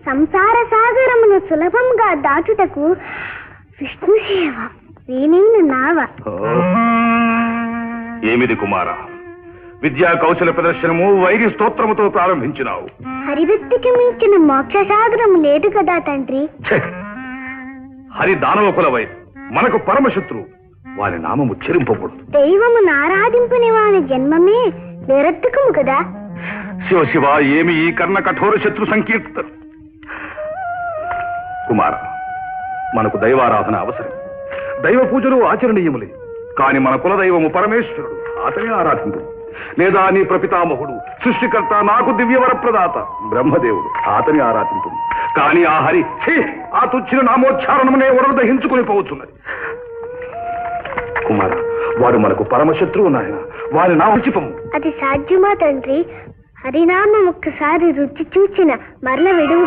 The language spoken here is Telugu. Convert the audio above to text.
సంసార సాగరమును సులభంగా దాటుటకు విష్ణు సేవ వీణైన నావ. ఏమిది కుమార, విద్యా కౌశల ప్రదర్శనము వైరి స్తోత్రముతో ప్రారంభించినావు. హరిభక్తికి మించిన మోక్ష సాగరము లేదు కదా తండ్రి. హరి దానవ కుల వైరి, మనకు పరమశత్రువు. వారి నామము ఉచ్చరింపకూడదు. దైవమును ఆరాధింపని వాని జన్మమే నిరర్థకము కదా. శివ శివ, ఏమి ఈ కర్ణ కఠోర శత్రు సంకీర్తన. కుమార, మనకు దైవారాధన అవసరం. దైవ పూజలు ఆచరణీయములే. కాని మన కులదైవము పరమేశ్వరుడు, అతనే ఆరాధింపు. లేదా నీ ప్రపితామహుడు సృష్టికర్త, నాకు దివ్యవర ప్రదాత బ్రహ్మదేవుడు, అతని ఆరాధింపు. కాని ఆ హరి ఆ తుచ్చిన నామోచ్చారణమునే ఒడలు దహించుకుని పోవచ్చున్నది. కుమార, వాడు మనకు పరమశత్రువు నాయన. వారి నా ఉచిపము. అది సాధ్యమా తండ్రి? హరినామం ఒక్కసారి రుచి చూచిన మరల విడువు